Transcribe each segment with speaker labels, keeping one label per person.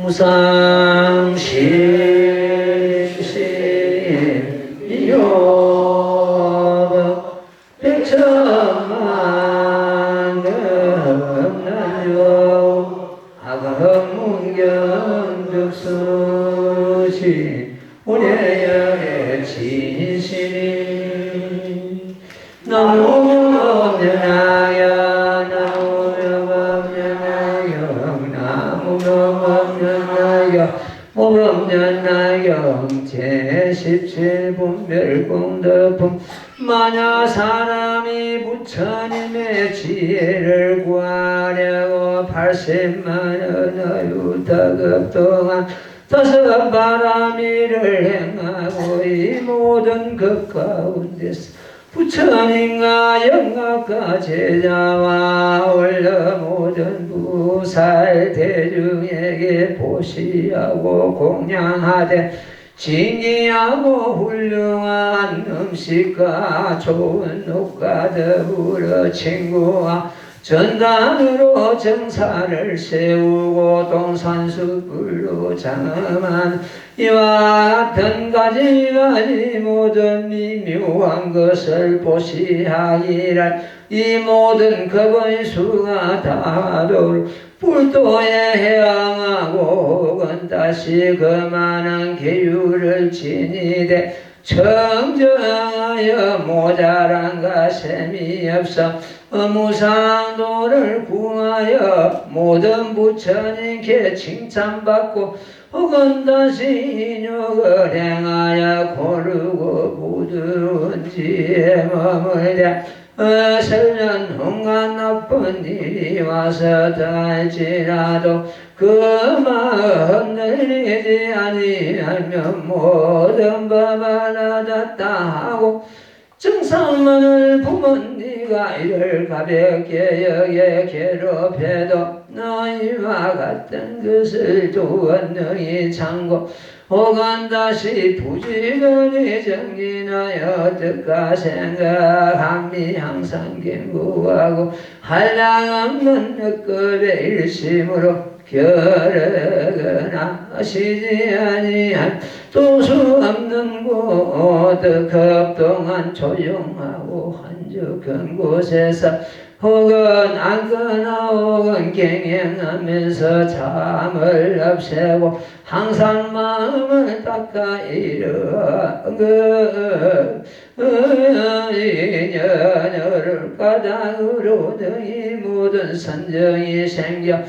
Speaker 1: 무상실시요 백천만금난요 아가문경득수시 운해열의 진실이 나무명나여 나무명나여 모범년나영 제17분별공덕품 만약 사람이 부처님의 지혜를 구하려고 80만원 어유다급 동안 다섯 바람이를 행하고 이 모든 것 가운데서 부처님과 영각과 제자와 원래 모든 부살 대중에게 보시하고 공양하되 진기하고 훌륭한 음식과 좋은 옷과 더불어 친구와 전단으로 정사를 세우고 동산수불로 장엄한 이와 같은 가지 모든 미묘한 것을 보시하기를 이 모든 겁의 수가 다도 불도에 해양하고 혹은 다시 그 많은 계율을 지니되 청정하여 모자란 가셈이 없어 무상도를 구하여 모든 부처님께 칭찬받고 혹은 다시 인욕을 행하여 고르고 부드러운 지에 머물되 설령 온갖 나쁜 일이 와서 달지라도 그 마음 흔들리지 아니하면 모든 법을 얻었다 하고 정상만을 보면 네가 이를 가볍게 여겨 괴롭혀도 너희와 같은 것을 두었느니 참고 혹은 다시 부지런히 정진하여 뜻과 생각함이 항상 견고하고 한량없는 흑급의 일심으로 겨르거나 하시지 아니한 도수 없는 곳 급동안 조용하고 한적한 곳에서 혹은 앉거나 혹은 갱행하면서 잠을 없애고 항상 마음을 닦아 이르어 인연을 까닭으로 등이 모든 선정이 생겨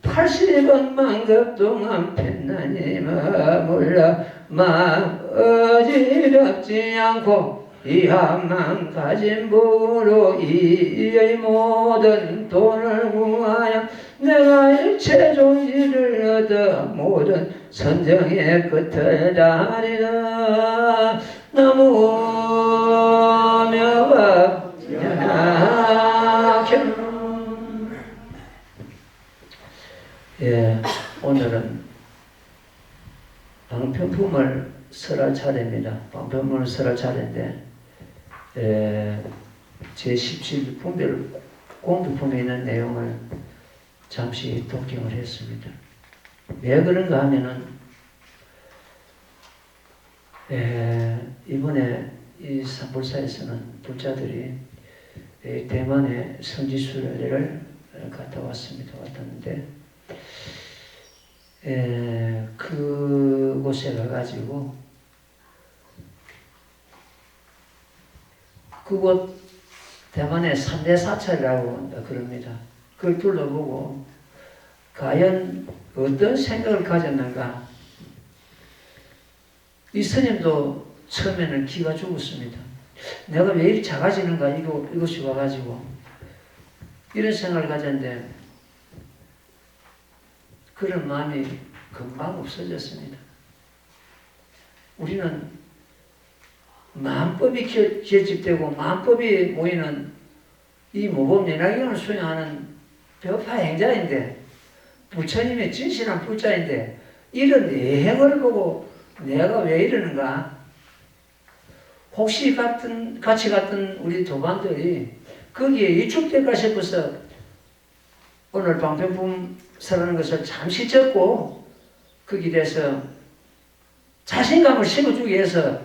Speaker 1: 80원만 급 동안 편안히 머물러 마음 어지럽지 않고 이함만 가진 복으로 이의 모든 돈을 구하여 내가 일체 종지를 얻어 모든 선정의 끝을 다하리라. 나무묘가 연하경. 예, 오늘은 방편품을 설할 차례입니다. 방편품을 설할 차례인데 제17분별 공부품에 있는 내용을 잠시 독경을 했습니다. 왜 그런가 하면은 이번에 이 산불사에서는 불자들이 대만의 성지순례를 갔다 왔는데 그곳에 가가지고 그곳 대만의 3대 사찰이라고 그럽니다. 그걸 둘러보고 과연 어떤 생각을 가졌는가. 이 스님도 처음에는 기가 죽었습니다. 내가 왜 이리 작아지는가 이것이 와가지고 이런 생각을 가졌는데 그런 마음이 금방 없어졌습니다. 우리는 마음법이 결집되고 마음법이 모이는 이 모범연화경을 수행하는 벼파 행자인데 부처님의 진실한 불자인데 이런 예행을 보고 내가 왜 이러는가? 혹시 같이 갔던 우리 도반들이 거기에 위축될까 싶어서 오늘 방편품 설하는 것을 잠시 접고 그 길에서 자신감을 심어주기 위해서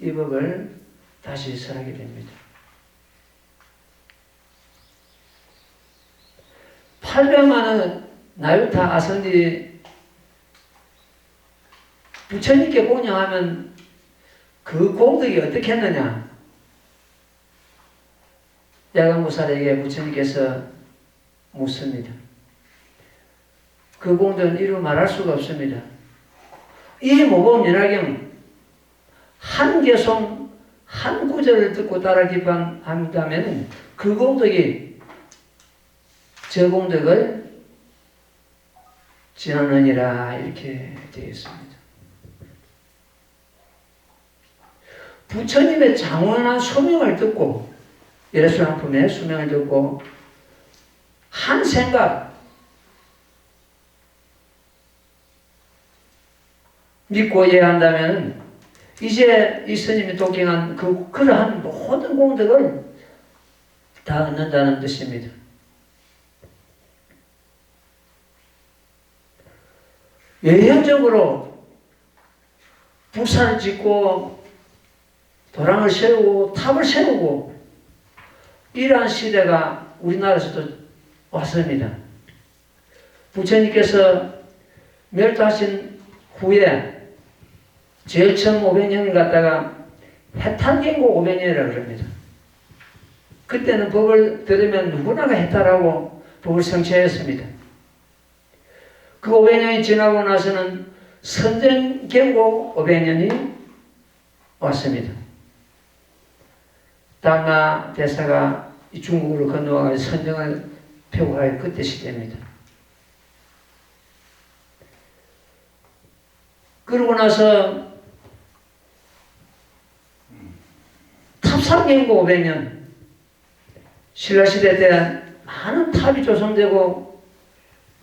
Speaker 1: 이 법을 다시 설하게 됩니다. 800만원 나유타 아선지 부처님께 공양하면 그 공덕이 어떻게 했느냐? 야간보살에게 부처님께서 묻습니다. 그 공덕은 이루 말할 수가 없습니다. 이 모범연화경 한 개송 한 구절을 듣고 따라 기반한다면 그 공덕이 저 공덕을 지나느니라 이렇게 되어 있습니다. 부처님의 장원한 소명을 듣고 예수랑품의 소명을 듣고 한 생각 믿고 이해한다면 이제 이 스님이 독경한 그러한 모든 공덕을 다 얻는다는 뜻입니다. 외형적으로 부산을 짓고 도랑을 세우고 탑을 세우고 이러한 시대가 우리나라에서도 왔습니다. 부처님께서 멸도하신 후에 제일 처음 500년을 갖다가 해탈경고 500년이라고 합니다. 그때는 법을 들으면 누구나가 해탈하고 법을 성취하였습니다. 그 500년이 지나고 나서는 선정경고 500년이 왔습니다. 달마 대사가 중국으로 건너와서 선정을 표구할 그때 시대입니다. 그러고 나서 탑상경고 500년 신라시대 때 많은 탑이 조성되고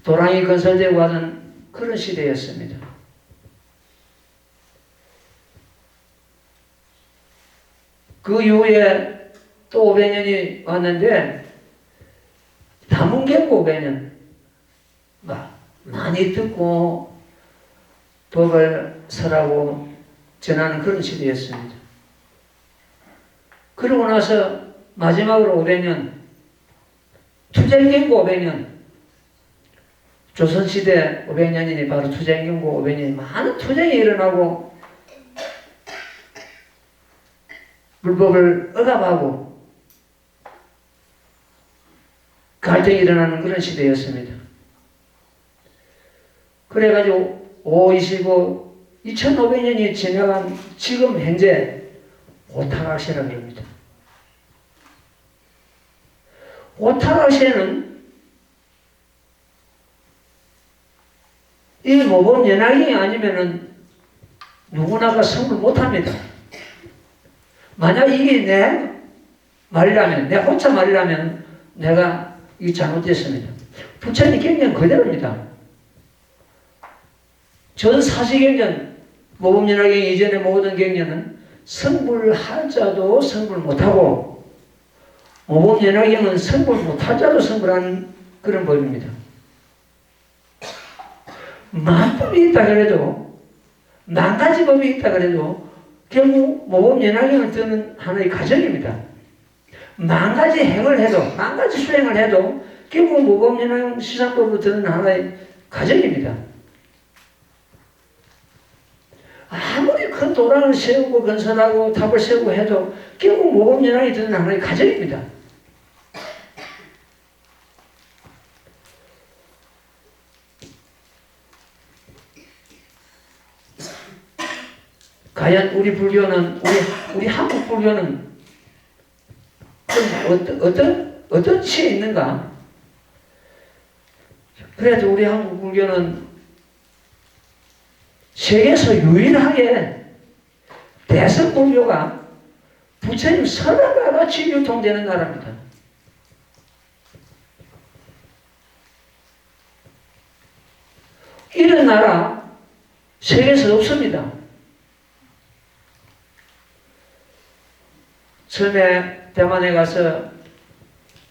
Speaker 1: 도랑이 건설되고 하는 그런 시대였습니다. 그 이후에 또 500년이 왔는데 다문경고 500년 많이 듣고 법을 설하고 전하는 그런 시대였습니다. 그러고 나서 마지막으로 500년 투쟁경고 500년 조선시대 500년이니 바로 투쟁경고 500년이 많은 투쟁이 일어나고 불법을 억압하고 갈등이 일어나는 그런 시대였습니다. 그래가지고 525 2500년이 지나간 지금 현재 오타락시라고 합니다. 오타락시는 이 모범 연화경이 아니면은 누구나가 성불 못합니다. 만약 이게 내 말이라면, 내 혼자 말이라면 내가 이게 잘못됐습니다. 부처님 경전 그대로입니다. 전 사시경전, 모범연화경 이전의 모든 경전은 성불할 자도 성불 못하고 모범연화경은 성불 못할 자도 성불하는 그런 법입니다. 만법이 있다 그래도 만 가지 법이 있다 그래도 결국 모범연화경을 듣는 하나의 과정입니다. 만 가지 행을 해도 만 가지 수행을 해도 결국 모범연화경 시상법으로 듣는 하나의 과정입니다. 아무리 큰 도랑을 세우고 건설하고 탑을 세우고 해도 결국 모범연화경이 듣는 하나의 과정입니다. 과연 우리 불교는 우리 한국 불교는 어떤 치에 있는가? 그래도 우리 한국 불교는 세계에서 유일하게 대성 불교가 부처님 설화가 같이 유통되는 나라입니다. 이런 나라 세계에서 없습니다. 처음에 대만에 가서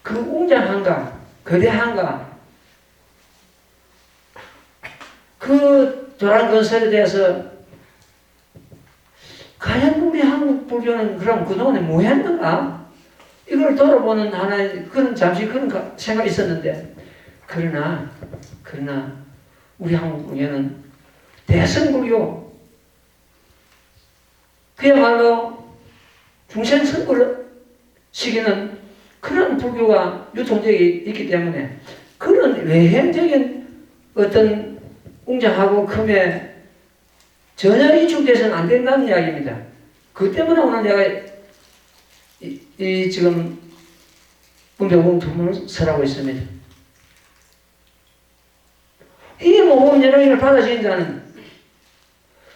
Speaker 1: 그 웅장한가, 거대한가, 그 도란 건설에 대해서 과연 우리 한국 불교는 그럼 그동안에 뭐 했는가? 이걸 돌아보는 하나의 그런 잠시 그런 생각이 있었는데, 그러나 우리 한국 불교는 대승불교, 그야말로 중생 선구를 시키는 그런 불교가 유통적이 있기 때문에 그런 외형적인 어떤 웅장하고 금에 전혀 이축돼서는 안 된다는 이야기입니다. 그 때문에 오늘 내가 지금 분별공 두문을 설하고 있습니다. 이 모범 연락을 받아들인 자는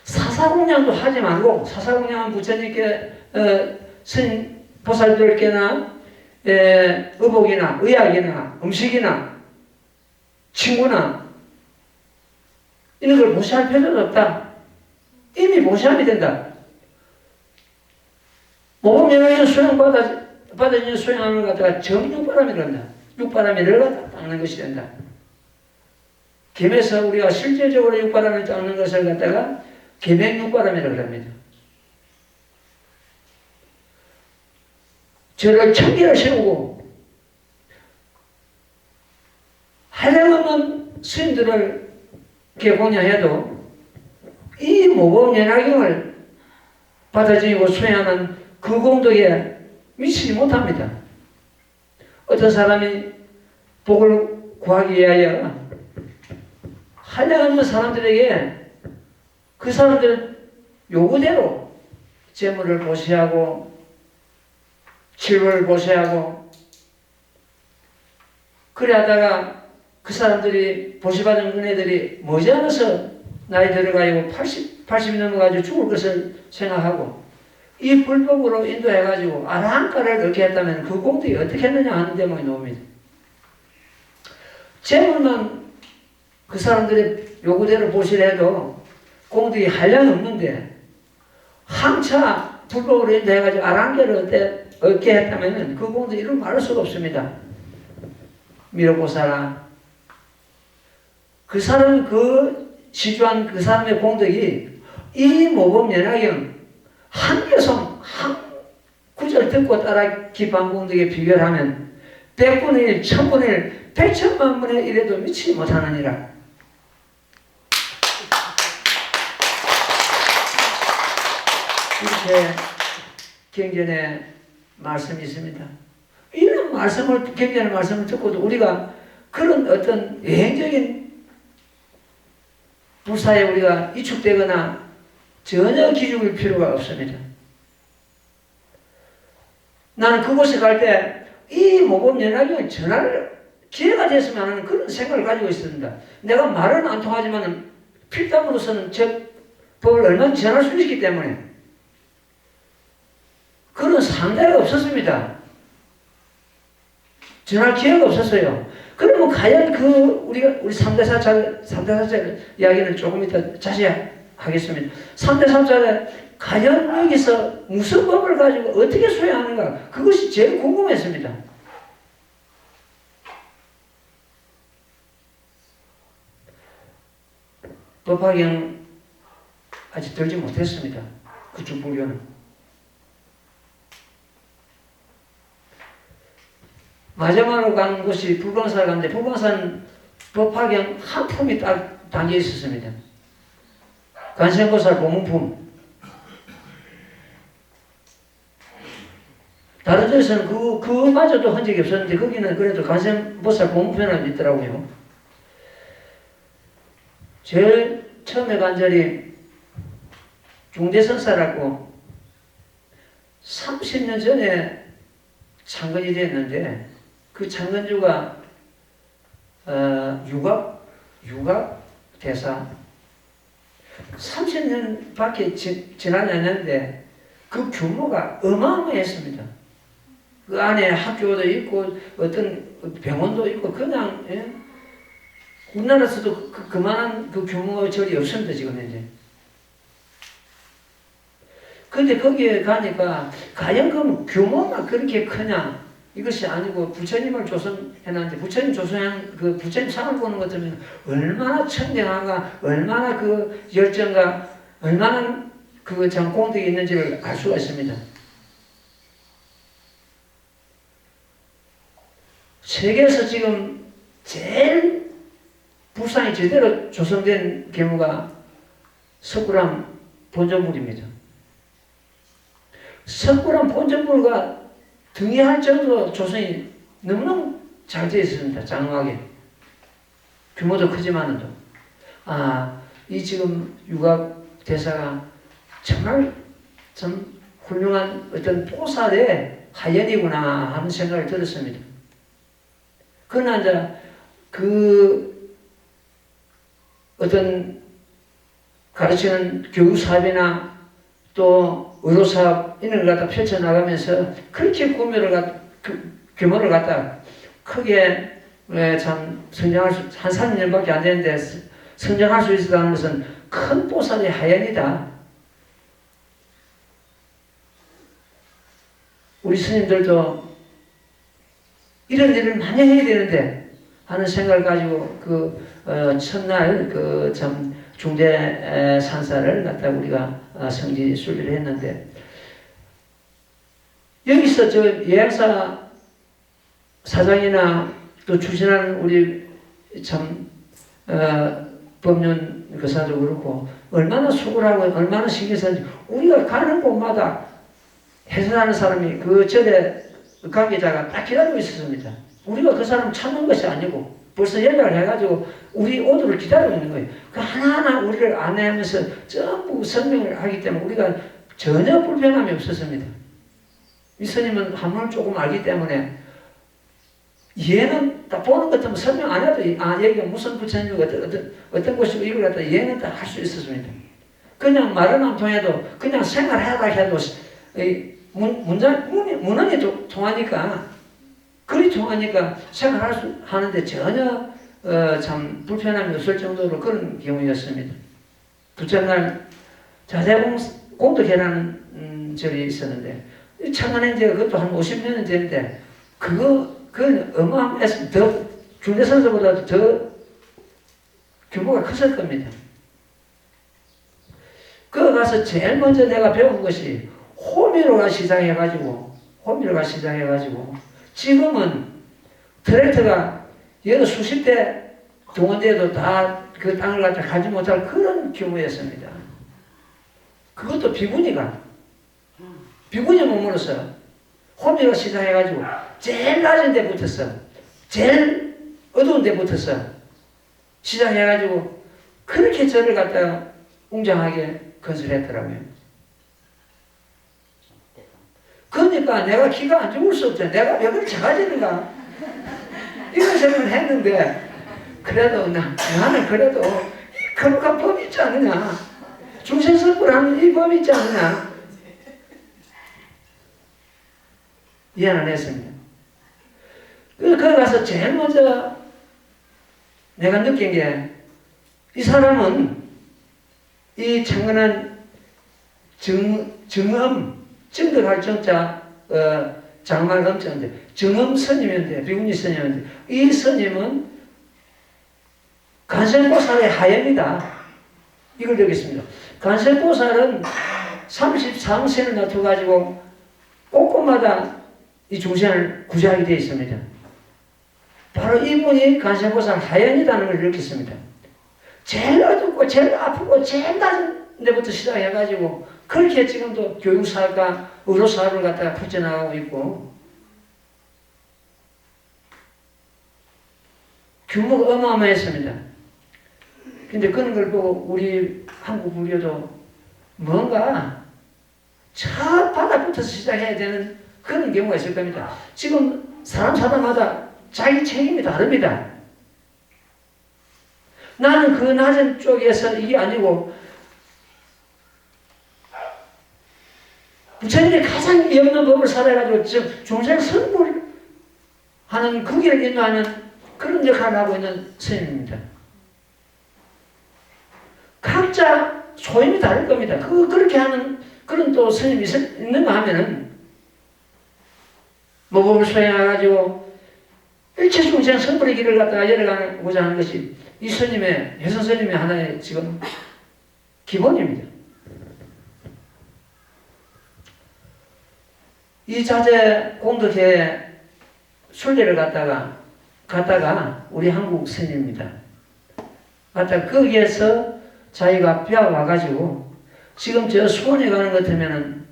Speaker 1: 사사공양도 하지 말고, 사사공양은 부처님께 스님 보살들께나 의복이나 의약이나 음식이나 친구나 이런 걸 무시할 필요도 없다. 이미 무시함이 된다. 모범 연락을 받아들인 수행하는 것 갖다가 정육바람이 된다. 육바람이를 갖다 닦는 것이 된다. 김에서 우리가 실제적으로 육바람을 닦는 것을 갖다가 계명육바람이라고 합니다. 저를 청기를 세우고 하려면 스님들을 개공양해도 이 모범연화경을 받아들이고 수행하는 그 공덕에 미치지 못합니다. 어떤 사람이 복을 구하기 위하여 한량없는 사람들에게 그 사람들 요구대로 재물을 보시하고 치료를 보시하고 그래 하다가 그 사람들이 보시받은 은혜들이 머지않아서 나이 들어가지고 80이 넘어가지고 죽을 것을 생각하고 이 불법으로 인도해가지고 아라한가를 얻게 했다면 그 공덕이 어떻게 했느냐 하는 대목이 나옵니다. 재물만 그 사람들의 요구대로 보시래도 공덕이 한량 없는데 한차 불법으로 인도해가지고 아란계를 얻게 했다면 그 공덕이 이루 말할 수가 없습니다. 미륵보살아, 그 사람 시주한 그 사람의 공덕이 이 모범연화경 한 개성 한 구절 듣고 따라 기반 공덕에 비교를 하면 100분의 1, 1000분의 1, 100천만 분의 1에도 미치지 못하느니라. 이렇게 경전에 말씀이 있습니다. 이런 경전의 말씀을 듣고도 우리가 그런 어떤 여행적인 불사에 우리가 이축되거나 전혀 기죽을 필요가 없습니다. 나는 그곳에 갈 때 이 모범연화경을 전할 기회가 됐으면 하는 그런 생각을 가지고 있습니다. 내가 말은 안 통하지만 필담으로서는 제 법을 얼마든지 전할 수 있기 때문에 그런 상대가 없었습니다. 전할 기회가 없었어요. 그러면 과연 우리 3대 사찰 이야기는 조금 이따 자세히 하겠습니다. 3대 사찰에 과연 여기서 무슨 법을 가지고 어떻게 수행하는가, 그것이 제일 궁금했습니다. 법화경 아직 들지 못했습니다. 그쪽 불교는. 마지막으로 간 곳이 불광사를 갔는데 불광사는 법화경 한 품이 딱 담겨 있었습니다. 관세음보살 보문품. 다른 데서는 그마저도 흔적이 없었는데 거기는 그래도 관세음보살 보문편이 있더라고요. 제일 처음에 간 절이 중대선사라고 30년 전에 창건이 됐는데 그 창건주가 유각 대사 30년밖에 지나지 않았는데 그 규모가 어마어마했습니다. 그 안에 학교도 있고 어떤 병원도 있고 그냥 우리나라에서도 그만한 그 규모의 절이 없습니다. 지금 현재. 근데 거기에 가니까 과연 그 규모가 그렇게 크냐, 이것이 아니고 부처님을 조성해놨는데 부처님 조성한 그 부처님 상을 보는 것 때문에 얼마나 청량한가, 얼마나 그 열정과 얼마나 그 참 공덕이 있는지를 알 수가 있습니다. 세계에서 지금 제일 불상이 제대로 조성된 경우가 석굴암 본전물입니다. 석굴암 본전물과 등이할 정도로 조성이 너무너무 잘 되어 있습니다. 장엄하게. 규모도 크지만은 이 지금 유각 대사가 정말 참 훌륭한 어떤 보살의 하연이구나 하는 생각을 들었습니다. 그러나 이제 그 어떤 가르치는 교육사업이나 또 의료사업 이런 걸 갖다 펼쳐나가면서 그렇게 규모를 갖다 크게 참 성장할 수, 한 3년밖에 안 되는데 성장할 수 있었다는 것은 큰 보살의 하연이다. 우리 스님들도 이런 일을 많이 해야 되는데 하는 생각을 가지고 첫날 참 중대 산사를 갖다 우리가 성지 순례를 했는데 여기서 저 예약사 사장이나 또 추진하는 우리 참 법륜 교사도 그렇고 얼마나 수고하고 얼마나 신경 쓰는지 우리가 가는 곳마다 해설하는 사람이 그 절에 관계자가 딱 기다리고 있었습니다. 우리가 그 사람 찾는 것이 아니고 벌써 연락을 해가지고 우리 오도를 기다리고 있는 거예요. 그 하나하나 우리를 안내하면서 전부 설명을 하기 때문에 우리가 전혀 불편함이 없었습니다. 이 스님은 한문을 조금 알기 때문에 이해는 딱 보는 것 때문에 설명 안 해도 여기가 무슨 부처님이고 어떤 곳이고 이걸 갖다 이해는 다 할 수 있었습니다. 그냥 말은 안 통해도 그냥 생활하다 해도 문헌이 통하니까 글이 통하니까 생활할 하는데 전혀 참 불편함이 없을 정도로 그런 경우였습니다. 부처날 자대공 공덕회라는 절이 있었는데 창안에 이제 그것도 한 50년은 되는데 그건 어마어마해서 더 중대선서보다 더 규모가 컸을 겁니다. 거기 가서 제일 먼저 내가 배운 것이 호미로가 시작해가지고 지금은 트랙터가 여러 수십 대 동원돼도 다 그 땅을 갖다 가지 못할 그런 규모였습니다. 그것도 비구니가 머물러서 호미로 시작해가지고 제일 낮은 데 붙었어. 제일 어두운 데 붙었어. 시작해가지고 그렇게 절을 갖다가 웅장하게 건설했더라고요. 그러니까 내가 기가 안 죽을 수 없잖아. 내가 왜 그렇게 작아지는가? 이런 생각을 했는데 그래도 나는 그래도 거룩한 법이 있지 않느냐. 중생설법하는 이 법이 있지 않느냐. 이해는 했습니다. 거기 가서 제일 먼저 내가 느낀 게 이 사람은 이 창건한 정득할 정자 장말 엄자인데 정음 스님인데 비구니 스님인데 이 스님은 간센보살의 하연이다. 이걸 느꼈습니다. 간센보살은 33세를 놔둬가지고 곳곳마다 이 중생을 구제하게 되어 있습니다. 바로 이분이 간센보살 하연이라는 걸 느꼈습니다. 제일 어둡고 제일 아프고 제일 낮은 데부터 시작해가지고 그렇게 지금도 교육사업과 의료사업을 갖다가 퍼져나가고 있고 규모가 어마어마했습니다. 근데 그런 걸 보고 우리 한국 불교도 뭔가 저 바닥부터 시작해야 되는 그런 경우가 있을 겁니다. 지금 사람마다 자기 책임이 다릅니다. 나는 그 낮은 쪽에서 이게 아니고 부처님이 가장 이 없는 법을 살아가지고 중생 선불하는 그 길을 인도하는 그런 역할을 하고 있는 스님입니다. 각자 소임이 다를 겁니다. 그렇게 하는 그런 또 스님이 있는가 하면은 모범을 수행해가지고 일체중생 성불의 길을 갖다가 열어가고자 하는 것이 이 스님의, 혜선 스님의 하나의 지금 기본입니다. 이 자제 공덕회 순례를 갔다가 우리 한국 스님입니다. 갔다가 거기에서 자기가 배워와가지고 지금 저 수원에 가는 것 같으면은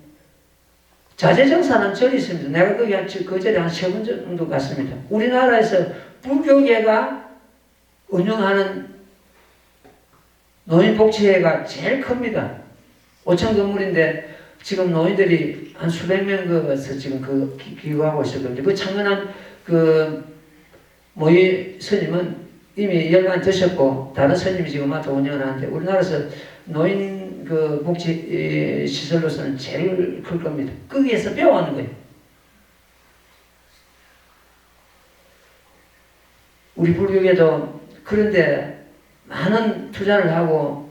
Speaker 1: 자제정사는 절이 있습니다. 내가 거기 그 절에 한 3번 정도 갔습니다. 우리나라에서 불교계가 운영하는 노인복지회가 제일 큽니다. 5천 건물인데 지금 노인들이 한 수백 명 거서 지금 기구하고 있었거든요. 그 창건한 모의 스님은 이미 열반 드셨고 다른 스님이 지금 맡아 운영을 하는데 우리나라에서 노인 복지 시설로서는 제일 클 겁니다. 거기에서 배워오는 거예요. 우리 불교계도 그런데 많은 투자를 하고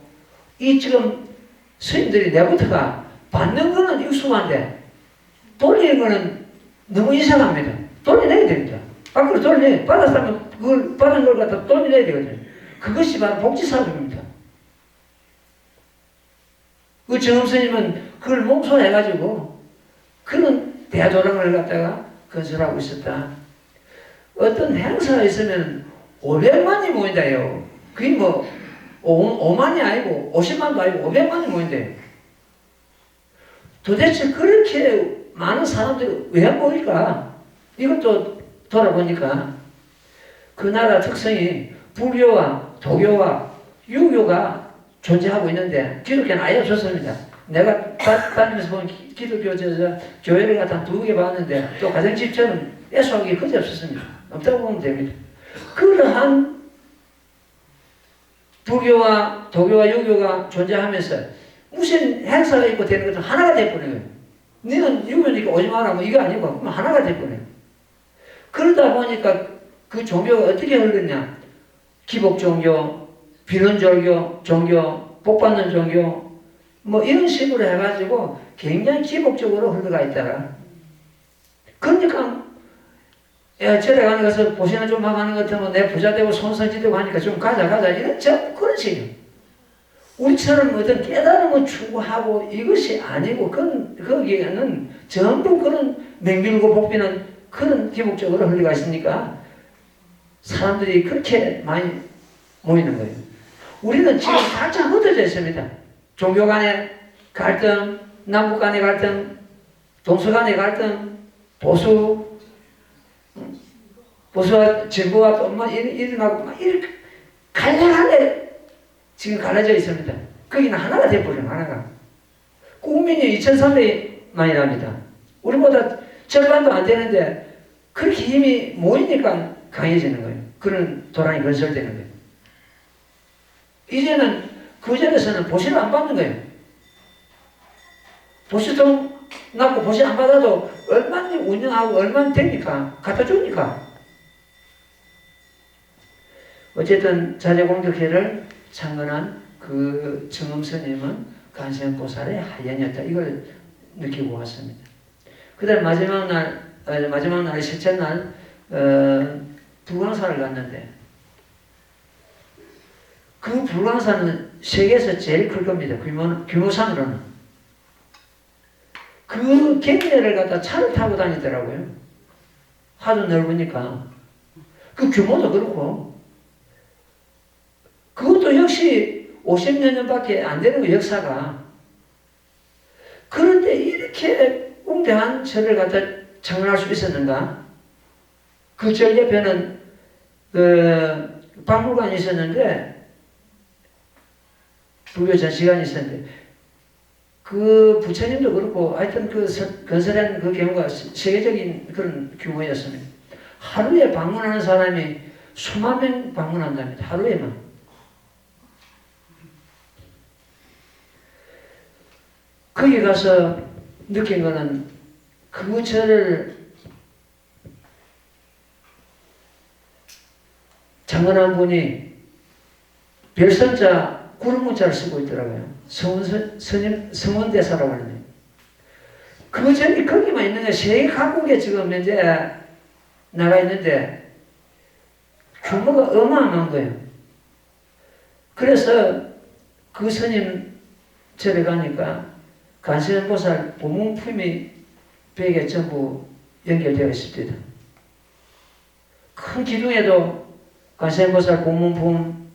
Speaker 1: 이 지금 스님들이 내부터가 받는 거는 익숙한데 돌리는 거는 너무 이상합니다. 돌려내야 됩니다. 밖으로 돌려내. 받았다면 그걸 받은 걸 갖다 돌려내야 되거든요. 그것이 바로 복지사업입니다. 그 정음스님은 그걸 몸소해가지고 그런 대조랑을 갖다가 건설하고 있었다. 어떤 행사가 있으면 500만이 모인다요. 그게 뭐 5만이 아니고 50만도 아니고 500만이 모인대요. 도대체 그렇게 많은 사람들이 왜 모일까? 이것도 돌아보니까 그 나라 특성이 불교와 도교와 유교가 존재하고 있는데 기독교는 아예 없었습니다. 내가 다니면서 본 기독교 교회를 갖다 2개 봤는데 또 가정집처럼 애수하기 그지 없었습니다. 없다고 보면 됩니다. 그러한 불교와 도교와 유교가 존재하면서 무슨 행사가 있고 되는 것도 하나가 돼버려요. 너는 유교니까 오지 마라 뭐 이거 아니고 하나가 돼버려요. 그러다 보니까 그 종교가 어떻게 흘렀냐. 기복종교, 비론졸교 종교, 복받는 종교 뭐 이런 식으로 해가지고 굉장히 기복적으로 흘러가 있다라. 그러니까 절에 가는 것을 보시는 좀 하는 것 같으면 내 부자 되고 손성지 되고 하니까 좀 가자 이런 그런 식이에요. 우리처럼 어떤 깨달음을 추구하고 이것이 아니고 거기에는 전부 그런 맹밀고 복비는 그런 기복적으로 흘러가 있으니까 사람들이 그렇게 많이 모이는 거예요. 우리는 지금 각자 흩어져 있습니다. 종교 간의 갈등, 남북 간의 갈등, 동서 간의 갈등, 보수와 진보와 또 뭐 일어나고 막 이렇게 갈래갈래 지금 갈라져 있습니다. 거기는 하나가 돼버려요. 하나가. 국민이 2,300만이랍니다. 우리보다 절반도 안 되는데 그렇게 힘이 모이니까 강해지는 거예요. 그런 도랑이 건설되는 거예요. 이제는 그 절에서는 보시를 안 받는 거예요. 보시통 낳고 보시 안 받아도 얼마나 운영하고 얼마나 됩니까? 갖다 주니까. 어쨌든 자제공덕회를 창건한 그 정음스님은 간생보살의 하연이었다. 이걸 느끼고 왔습니다. 그 다음 마지막 날, 셋째 날, 불광산을 갔는데, 그 불광산은 세계에서 제일 클 겁니다. 규모상으로는. 그 갯내를 갖다 차를 타고 다니더라고요. 하도 넓으니까. 그 규모도 그렇고, 그것도 역시 50여 년밖에 안 되는 거, 역사가. 그런데 이렇게 웅대한 절을 갖다 창건할 수 있었는가? 그 절 옆에는 박물관이 있었는데, 불교 전시관이 있었는데, 그 부처님도 그렇고, 하여튼 건설한 그 경우가 세계적인 그런 규모였습니다. 하루에 방문하는 사람이 수만 명 방문한답니다. 하루에만. 거기 가서 느낀 거는 그 절을 창건한 분이 별선자 구름문자를 쓰고 있더라고요. 성원대사라고 하는데 그 전이 거기만 있는 게 세계 각국에 지금 현재 나가 있는데 규모가 어마어마한 거예요. 그래서 그 스님 절에 가니까 관세음보살 보문품이 벽에 전부 연결되어 있습니다. 큰 기둥에도 관세음보살 보문품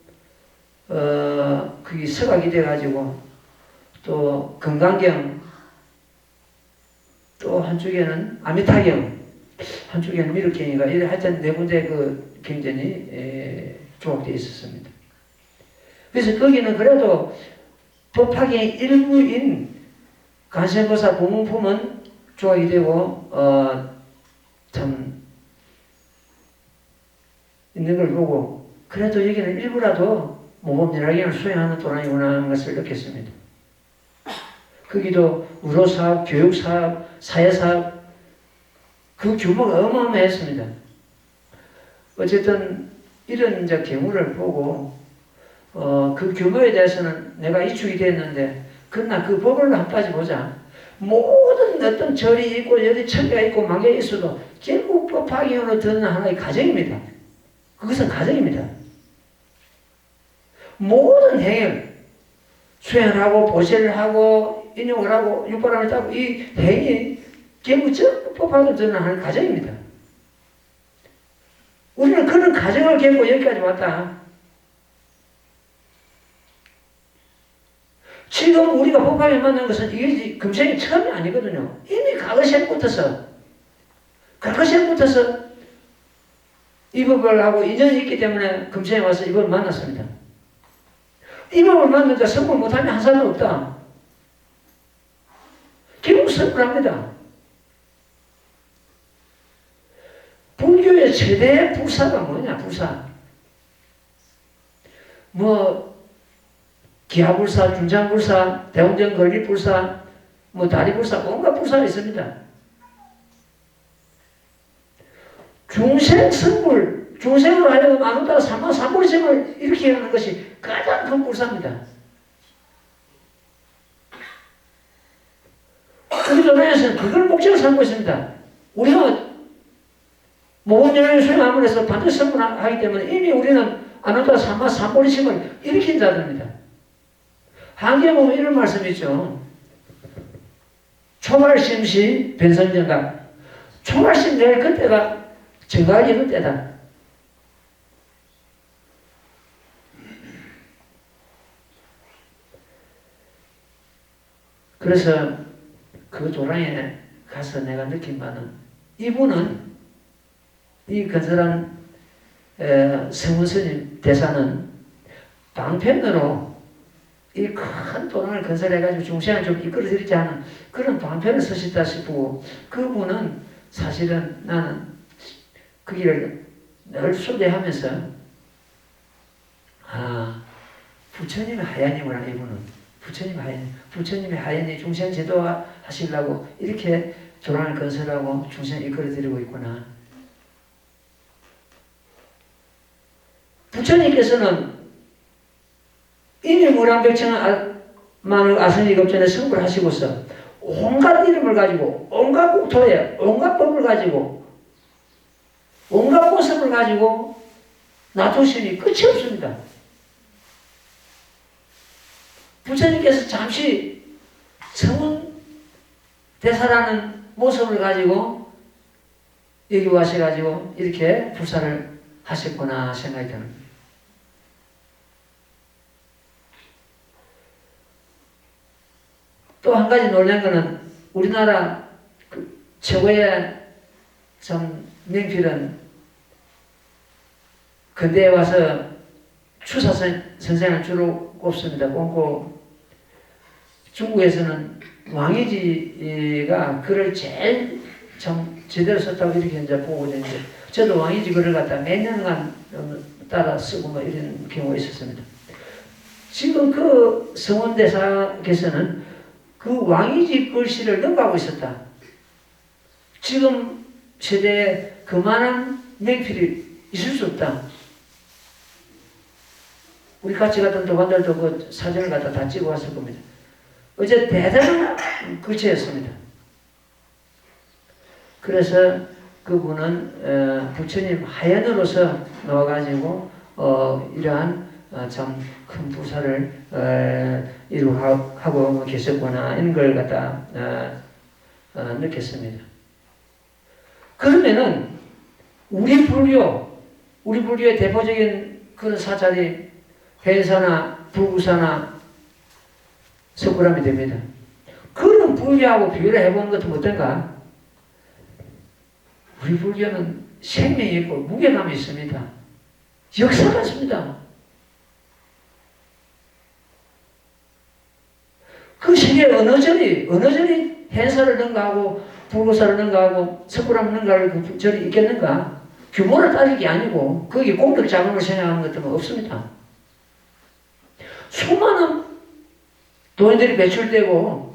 Speaker 1: 그게 서각이 돼가지고 또 금강경 또 한쪽에는 아미타경 한쪽에는 미륵경이가 이래 하여튼 네 군데 그 경전이 조각되어 있었습니다. 그래서 거기는 그래도 법화경의 일부인 관세음보살 보문품은 조각이 되고 참 있는 걸 보고 그래도 여기는 일부라도 모범연화경을 수행하는 도량이구나 하는 것을 느꼈습니다. 거기도 의료사업, 교육사업, 사회사업 그 규모가 어마어마했습니다. 어쨌든 이런 이제 경우를 보고 그 규모에 대해서는 내가 이축이 됐는데 그러나 그 법을 한까지 보자. 모든 어떤 절이 있고 여기 천가 있고 막에 있어도 결국 법화경으로 드는 하나의 가정입니다. 그것은 가정입니다. 모든 행위를 수행을 하고 보시를 하고 인용을 하고 육바람을 따고 이 행위 결국 전부 법화경으로 드는 하나의 가정입니다. 우리는 그런 가정을 겪고 여기까지 왔다. 지금 우리가 법화경을 만난 것은 이게 금생이 처음이 아니거든요. 이미 과거생부터서 이 법을 하고 인연이 있기 때문에 금생에 와서 이 법을 만났습니다. 이 법을 만나자 성불 못하면 한 사람도 없다. 결국 성불합니다. 불교의 최대 불사가 뭐냐, 불사. 기하불사, 중장불사, 대웅전 건립불사, 다리불사, 온갖 불사가 있습니다. 중생 성불, 중생으로 하여금 아무따라 삼보리심을 일으키게 하는 것이 가장 큰 불사입니다. 우리 조당에서는 그걸 목적으로 삼고 있습니다. 우리가 모범연화를 수행함으로 해서 반드시 성불하기 때문에 이미 우리는 아무따라 삼보리심을 일으킨 자들입니다. 한계에 보면 이런 말씀이 있죠. 초발심시 변성정각. 초발심 낼 그때가 정각이 있는 때다. 그래서 그 도량에 가서 내가 느낀 바는 이분은 이 건설한 성문스님 대사는 방편으로 이 큰 도량을 건설해가지고 중생을 좀 이끌어드리지 않은 그런 방편을 쓰셨다 싶고 그분은 사실은 나는 그 길을 늘 소개하면서 부처님의 하야님이구나 이분은 부처님의 하야님 중생 제도화 하시려고 이렇게 도량을 건설하고 중생을 이끌어드리고 있구나. 부처님께서는 이미 무량백천만을 아선이급전에 성불을 하시고서 온갖 이름을 가지고 온갖 국토에 온갖 법을 가지고 온갖 모습을 가지고 놔두시니 끝이 없습니다. 부처님께서 잠시 성운 대사라는 모습을 가지고 여기 와셔가지고 이렇게 불사를 하셨구나 생각이 듭니다. 또 한 가지 놀란 것은 우리나라 그 최고의 참 명필은 근대에 와서 추사 선생을 주로 꼽습니다. 꼽고 중국에서는 왕이지가 글을 제일 참 제대로 썼다고 이렇게 이제 보고 있는데 저도 왕이지 글을 갖다 몇 년간 따라 쓰고 이런 경우가 있었습니다. 지금 그 성원대사께서는 그 왕이지 글씨를 넘어가고 있었다. 지금 세대에 그만한 명필이 있을 수 없다. 우리 같이 갔던 도반들도 그 사진을 갖다 다 찍어 왔을 겁니다. 어제 대단한 글씨였습니다. 그래서 그분은 부처님 하연으로서 나와가지고 이러한 참 큰 부사를 이루고 계셨구나 이런 걸 갖다 느꼈습니다. 그러면은 우리 불교의 대표적인 그런 사찰이 해사나 불구사나 석굴암이 됩니다. 그런 불교하고 비교를 해보는 것은 어떤가? 우리 불교는 생명이 있고 무게감이 있습니다. 역사가 있습니다. 그 시기에 어느 절이 해사를 능가하고 불구사를 능가하고 석굴암을 능가할 그 절이 있겠는가? 규모를 따질 게 아니고 거기 공덕 자금을 생각하는 것들은 없습니다. 수많은 도인들이 배출되고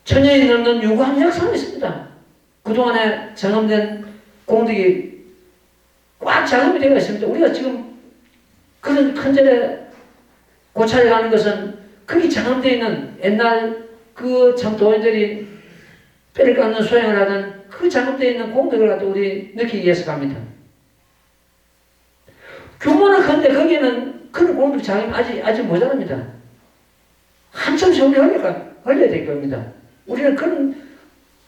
Speaker 1: 천년이 넘는 유구한 역사가 있습니다. 그동안에 정음된 공덕이 꽉 자금이 되어 있습니다. 우리가 지금 그런 큰 절에 고찰에 가는 것은 거기 장엄되어 있는 옛날 그 참 도인들이 뼈를 깎는 수행을 하던 그 장엄되어 있는 공덕을 갖다 우리 느끼기 위해서 갑니다. 규모는 큰데 거기는 그런 공덕 장엄이 아직 모자랍니다. 한참 세월이 흘려야 될 겁니다. 우리는 그런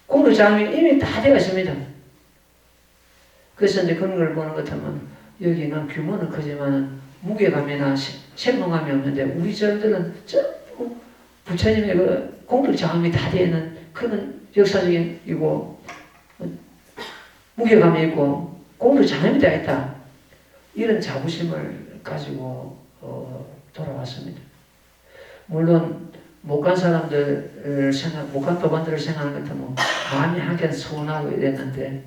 Speaker 1: 공덕 장엄이 이미 다 되어 있습니다. 그래서 이제 그런 걸 보는 것 같으면 여기는 규모는 크지만 무게감이나 생동감이 없는데 우리 절들은 전부 부처님의 그 공덕 장엄이 다 되어 있는 그런 역사적이고 무게감이 있고 공덕 장엄이 되어 있다. 이런 자부심을 가지고 돌아왔습니다. 물론 못 간 사람들 못 간 도반들을 생각하는 것 같으면 마음이 한켠 서운하고 이랬는데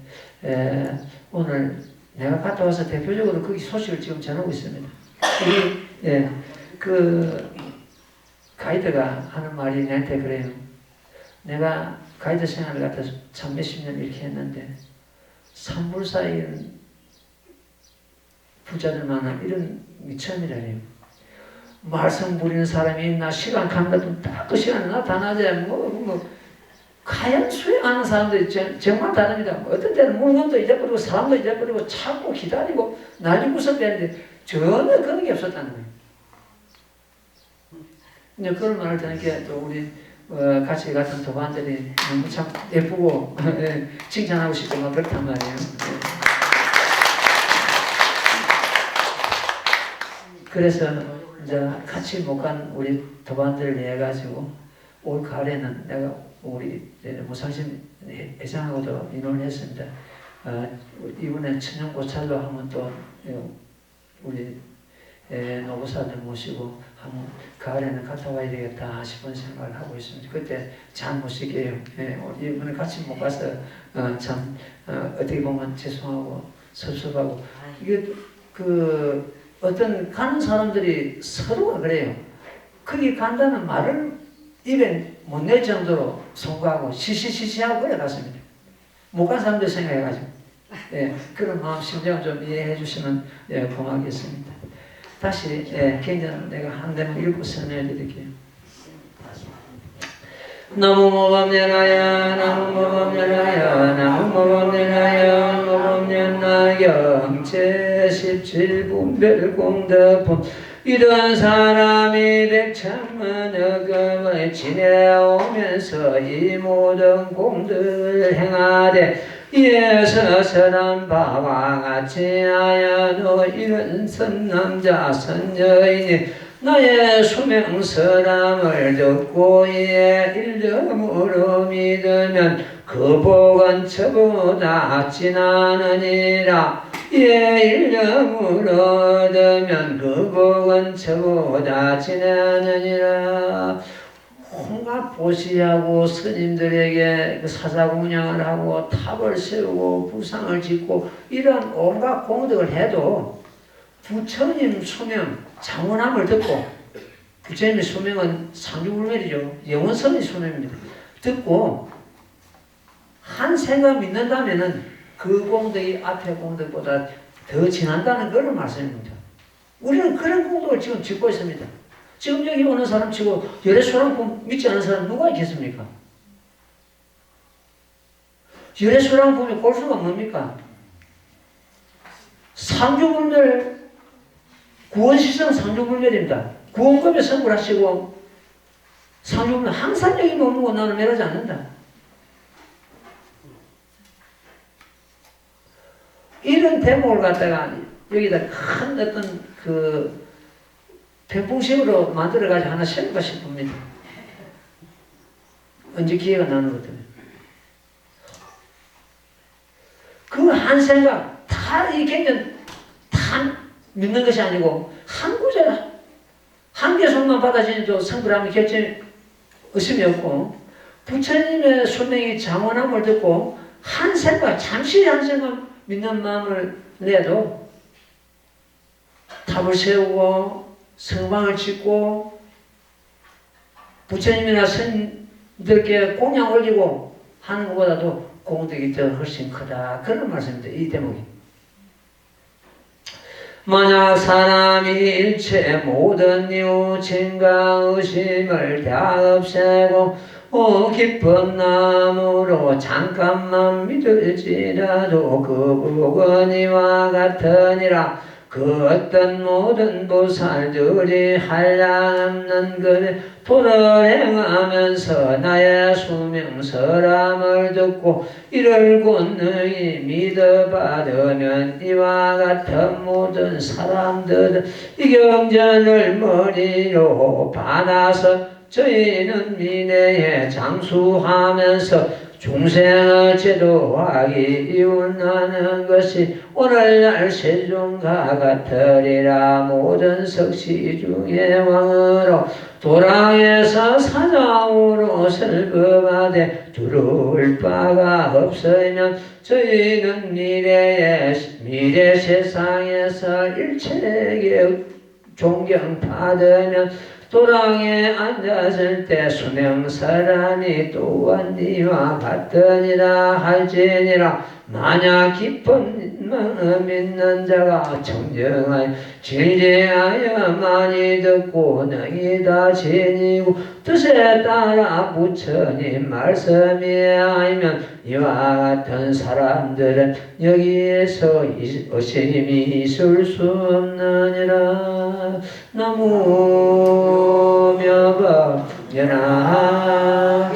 Speaker 1: 오늘 내가 갔다 와서 대표적으로 거기 소식을 지금 전하고 있습니다. 우리 그 가이드가 하는 말이 나한테 그래요. 내가 가이드 생활을 갖다 참 몇십 년 이렇게 했는데 산불사인 부자들만한 이런 처음이라네요. 말씀 부리는 사람이 있나 시간 가는 것도 딱 그 시간에 나타나자 가연 수행하는 사람들이 정말 다릅니다. 어떤 때는 물건도 잊어버리고 사람도 잊어버리고 찾고 기다리고 난리구석되는데 전혀 그런 게 없었다는 거예요. 이제 그런 말을 들으니까 또 우리 같이 갔던 도반들이 너무 참 예쁘고 칭찬하고 싶고 그렇단 말이에요. 그래서 이제 같이 못 간 우리 도반들을 위해 가지고 올 가을에는 내가 우리 무상심 회장하고도 인원을 했습니다. 이번에 천연고찰로 하면 또 우리 노보사들 모시고 한번 가을에는 갔다 와야 되겠다 싶은 생각을 하고 있습니다. 그때 잘 모시게요. 이번에 같이 못 가서 참 어떻게 보면 죄송하고 섭섭하고 이게 어떤 가는 사람들이 서로가 그래요. 거기 간다는 말을 입에 못 낼 정도로 송구하고 시시시시하고 그래 갔습니다. 못 간 사람들 생각해가지고 그런 마음 심정을 좀 이해해 주시면 고맙겠습니다. 다시 경전 내가 한 대만 읽고 설명해 드릴게요. 나무모범년하여 나무모범년하여 나무모범년하여 모범년하여 제17분별공덕분 이런 사람이 백천만여 금을 지내오면서 이 모든 공덕을 행하되 이에서 선한 바와 같이 하여도 이런 선남자 선여인이 나의 수명서람을 듣고 이에 일념으로 믿으면 그 복은 저보다 지나느니라. 이에 일념으로 얻으면 그 복은 저보다 지나느니라. 온갖 보시하고 스님들에게 사자공양을 하고 탑을 세우고 부상을 짓고 이런 온갖 공덕을 해도 부처님 수명 장원함을 듣고 부처님의 수명은 상주불멸이죠. 영원선의 수명입니다. 듣고 한 생각 믿는다면은 그 공덕이 앞에 공덕보다 더 진한다는 그런 말씀입니다. 우리는 그런 공덕을 지금 짓고 있습니다. 지금 여기 오는 사람 치고 열애수랑품 믿지 않는 사람 누가 있겠습니까? 열애수랑품의 골수가 뭡니까? 상주불멸, 구원시성 상주불멸입니다. 구원급에 성불하시고 상주불멸 항상 여기 머물고 나는 멸하지 않는다. 이런 대목을 갖다가 여기다 큰 어떤 그 병풍식으로 만들어가지고 하나 세울까 싶습니다. 언제 기회가 나는 것 때문에. 그 한 생각, 다 이 개념 다 믿는 것이 아니고 한 구절아, 한 개손만 받아지니까 성불하면 결정이 의심이 없고 부처님의 소명이 장원함을 듣고 한 생각, 잠시 한 생각 믿는 마음을 내도 탑을 세우고 성방을 짓고 부처님이나 스님들께 공양 올리고 하는 것보다도 공덕이 더 훨씬 크다. 그런 말씀입니다. 이 대목이. 만약 사람이 일체 모든 이웃친과 의심을 다 없애고 깊은 나무로 잠깐만 믿을지라도 그 복은 이와 같으니라. 그 어떤 모든 보살들이 한량없는 그 도를 행하면서 나의 수명설함을 듣고 이를 곧능히 믿어받으면 이와 같은 모든 사람들은 이 경전을 머리로 받아서 저희는 미래에 장수하면서 중생을 제도하기 이운하는 것이 오늘날 세종과 같으리라. 모든 석시 중에 왕으로 도랑에서 사자우로 설법하되 두려울 바가 없으면 저희는 미래 세상에서 일체에게 존경받으면 도랑에 앉았을 때 수명사람이 또한 이와 같으니라 할지니라. 만약 깊은 마음 있는 자가 청정하여 진리하여 많이 듣고 능히 다 지니고 뜻에 따라 부처님 말씀이 아니면 이와 같은 사람들은 여기에서 의심이 있을 수 없느니라. 나무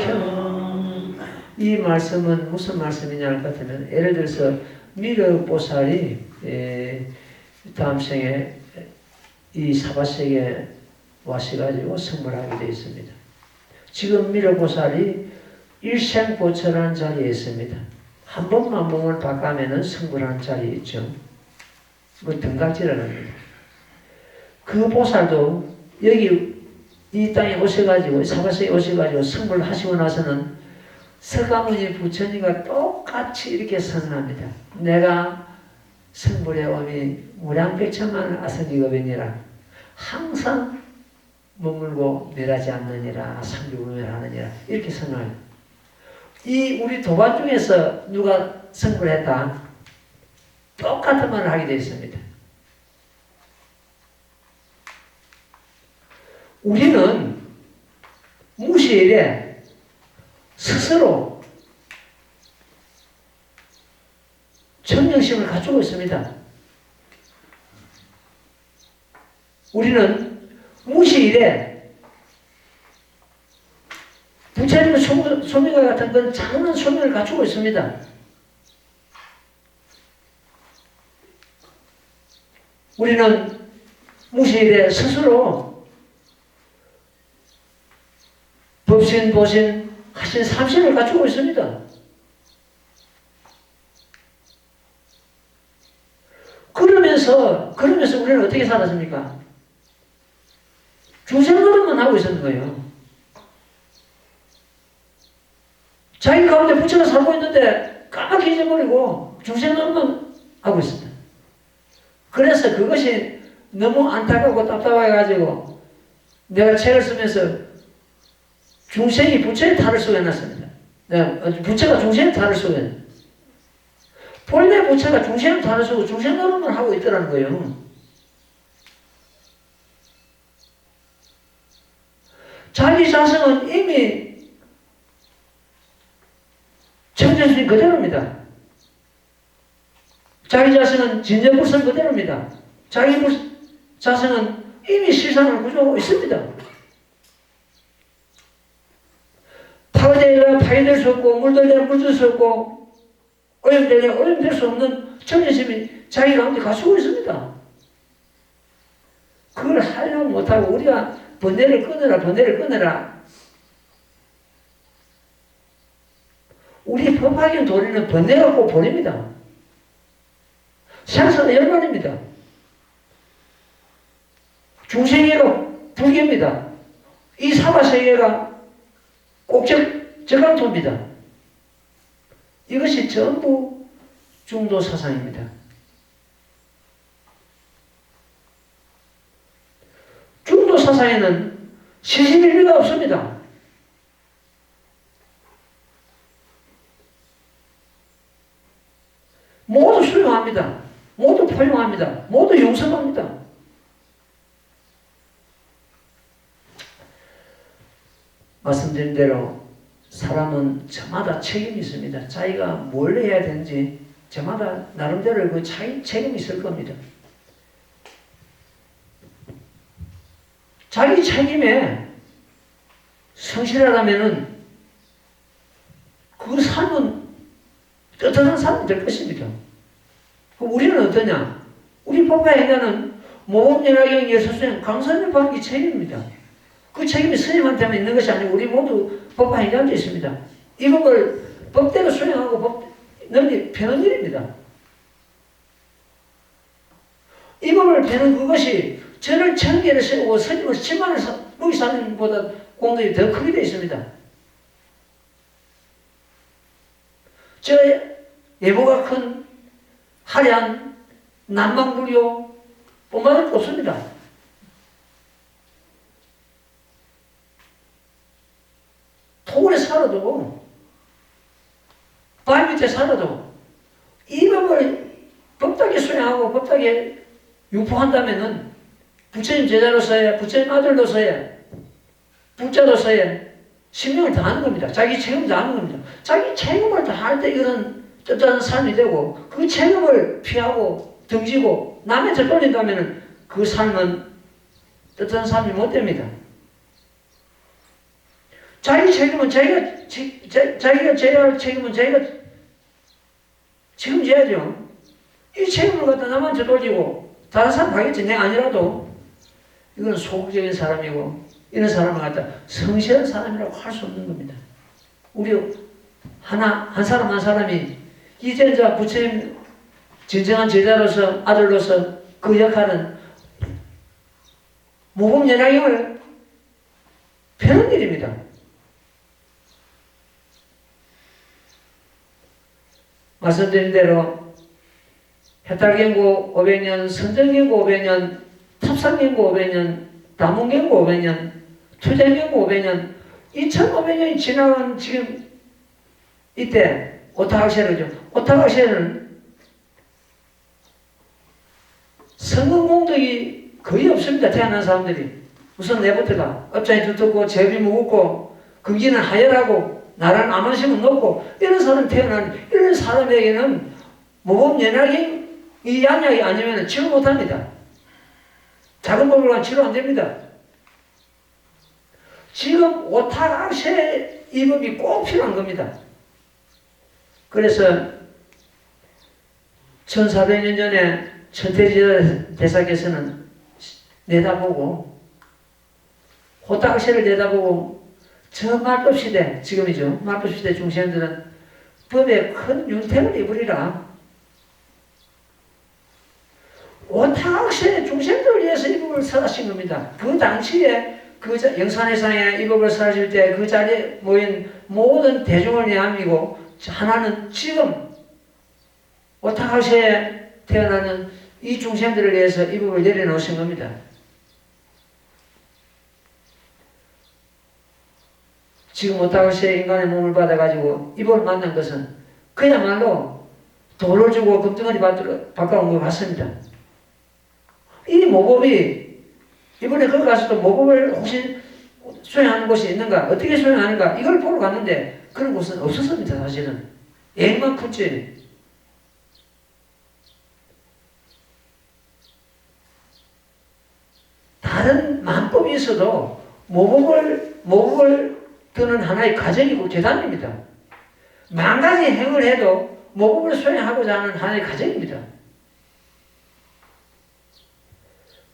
Speaker 1: 묘법연하경. 이 말씀은 무슨 말씀이냐 할 것 같으면 예를 들어서 미륵보살이 다음 생에 이 사바세계에 와셔가지고 성불하게 되어 있습니다. 지금 미륵보살이 일생보철하는 자리에 있습니다. 한 번만 몸을 바꿔면은 성불하는 자리에 있죠. 뭐 등각질을 합니다. 그 보살도 여기 이 땅에 오셔가지고 사바세에 오셔가지고 성불하시고 나서는 서가모니 부처님과 똑같이 이렇게 선언합니다. 내가 성불의 엄이 무량백천만 아선지겁이니라. 항상 머물고 멸하지 않느니라. 삼주불멸하느니라. 이렇게 선언합니다. 이 우리 도반 중에서 누가 성불했다? 똑같은 말을 하게 되어 있습니다. 우리는 무시일에 스스로 청정심을 갖추고 있습니다. 우리는 무시일에 부처님의 소명과 같은 그런 작은 소명을 갖추고 있습니다. 우리는 무시일에 스스로 법신, 보신, 하신 삼신을 갖추고 있습니다. 그러면서 우리는 어떻게 살았습니까? 중생노릇만 하고 있었는 거예요. 자기 가운데 부처가 살고 있는데 까맣게 잊어버리고 중생노릇만 하고 있습니다. 그래서 그것이 너무 안타깝고 답답해가지고 내가 책을 쓰면서 중생이 부처의 탈을 속여놨습니다. 부처가 중생의 탈을 속여놨습니다. 본래 부처가 중생의 탈을 속고 중생 노릇만 하고 있더라는 거예요. 자기 자성은 이미 천재수인 그대로입니다. 자기 자성은 진정불선 그대로입니다. 자기 자성은 이미 세상을 구조하고 있습니다. 파괴되라 파괴될 수 없고 물들되라 물들 수 없고 오염되라 오염될 수 없는 천재심이 자기 가운데 갖추고 있습니다. 그걸 하려고 못하고 우리가 번뇌를 끊어라. 우리 법학인 도리는 번뇌가 꼭 보냅니다. 생사는 열반입니다. 중생애가 불교입니다. 이 사바세계가 꼭 저강토입니다. 이것이 전부 중도 사상입니다. 중도 사상에는 시시비비가 없습니다. 모두 수용합니다. 모두 포용합니다. 모두 용서합니다. 말씀드린 대로 사람은 저마다 책임이 있습니다. 자기가 뭘 해야 되는지 저마다 나름대로 그 책임이 있을 겁니다. 자기 책임에 성실하다면은 그 삶은 떳떳한 삶이 될 것입니다. 그럼 우리는 어떠냐? 우리 법화의 행자는 모범연화경 예수수행 강선을 받기 책임입니다. 그 책임이 스님한테만 있는 것이 아니고 우리 모두 법화의 행자한테 있습니다. 이 법을 법대로 수행하고 법 펴는 일입니다. 이 법을 펴는 그것이 저를 1000개를 세우고 스님을 10만을 먹이 사는 보다 공덕이 더 크게 되어 있습니다. 저 예보가 큰 하얀 남방불교 뿐만은 없습니다. 토굴에 살아도 바위 밑에 살아도 이 법을 법답게 수행하고 법답게 유포한다면은 부처님 제자로서의 부처님 아들로서의 부자로서의 신명을 다하는 겁니다. 자기 책임을 다하는 겁니다. 자기 책임을 다할 때 이거는 떳떳한 삶이 되고 그 책임을 피하고 등지고 남한테 돌린다면 그 삶은 떳떳한 삶이 못 됩니다. 자기 책임은 자기가 져야 할 책임은 자기가 책임져야죠. 이 책임을 갖다 남한테 돌리고 다른 사람 하겠지. 내가 아니라도 이건 소극적인 사람이고 이런 사람을 갖다 성실한 사람이라고 할 수 없는 겁니다. 우리 한 사람 한 사람이 이제 부처님 진정한 제자로서 아들로서 그 역할은 모범연화경을 펴는 일입니다. 말씀드린 대로 해탈경고 500년, 선정경고 500년, 탑상경고 500년, 다문경고 500년, 투쟁경고 500년, 2500년이 지나간 지금 이때 오타각세르죠. 오타각세르는 성공공덕이 거의 없습니다. 태어난 사람들이. 우선 내부터가 업장이 두텁고 제비 무겁고 근기는 하열하고 나라는 암만심은 높고 이런 사람 이런 사람에게는 모범연약이 이 양약이 아니면 치료 못합니다. 작은 법으로는 치료 안됩니다. 지금 오타각세 이 법이 꼭 필요한 겁니다. 그래서 1400년 전에 천태지 대사께서는 내다보고 오타각세를 내다보고 저 말법시대, 지금이죠. 말법시대 중생들은 법에 큰 윤택을 입으리라. 오타각세 중생들을 위해서 이 법을 설하신 겁니다. 그 당시에 그 영산회상에 이 법을 설하실 때 그 자리에 모인 모든 대중을 위함이고 하나는 지금 오타각세에 태어나는 이 중생들을 위해서 이 법을 내려놓으신 겁니다. 지금 오타각세 인간의 몸을 받아가지고 이 법을 만난 것은 그야말로 돈을 주고 금덩어리 바꿔온 것 같습니다. 이 모법이 이번에 거기 가서도 모법을 혹시 수행하는 곳이 있는가? 어떻게 수행하는가? 이걸 보러 갔는데 그런 곳은 없었습니다. 사실은. 애만 컸지. 다른 만법이 있어도 모법을 드는 하나의 과정이고 계단입니다. 만 가지 행을 해도 모법을 수행하고자 하는 하나의 과정입니다.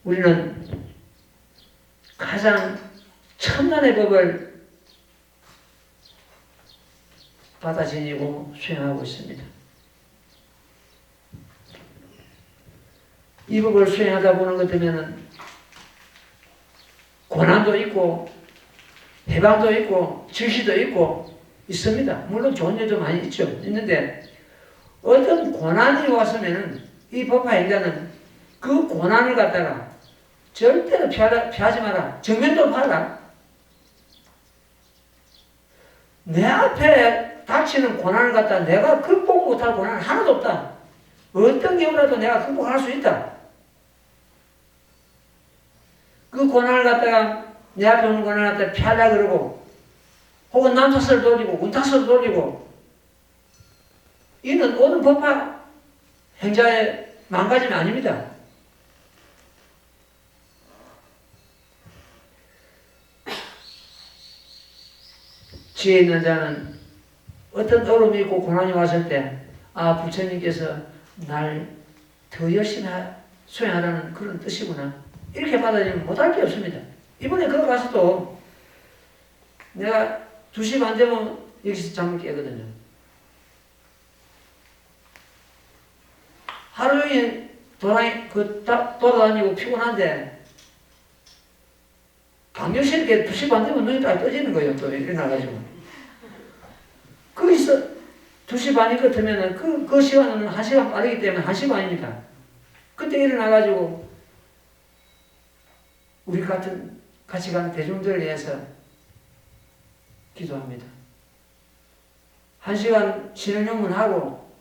Speaker 1: 우리는 가장 천만의 법을 받아 지니고 수행하고 있습니다. 이 법을 수행하다 보는 것 때문에는 고난도 있고 해방도 있고 질시도 있고 있습니다. 물론 좋은 일도 많이 있죠. 있는데 어떤 고난이 왔으면은 이 법화행자는 그 고난을 갖다가 절대로 피하지 마라. 정면도 봐라. 내 앞에 닥치는 고난을 갖다 내가 극복 못할 고난은 하나도 없다. 어떤 경우라도 내가 극복할 수 있다. 그 고난을 갖다가 내 앞에 오는 고난을 갖다가 피하려 그러고 혹은 남 탓을 돌리고 운 탓을 돌리고 이는 오는 법화 행자의 망가짐이 아닙니다. 지혜 있는 자는 어떤 어려움이 있고 고난이 왔을 때 부처님께서 날 더 열심히 수행하라는 그런 뜻이구나. 이렇게 받아들이면 못할 게 없습니다. 이번에 거기 가서도 내가 2시 반 되면 여기서 잠을 깨거든요. 하루 종일 돌아다니고 피곤한데 강요시 이렇게 2시 반 되면 눈이 딱 떠지는 거예요. 또 일어나가지고. 거기서 2시 반이 같으면 그 시간은 1시간 빠르기 때문에 1시 반입니다. 그때 일어나가지고 우리 같이 가는 대중들을 위해서 기도합니다. 1시간 쉬는 영문하고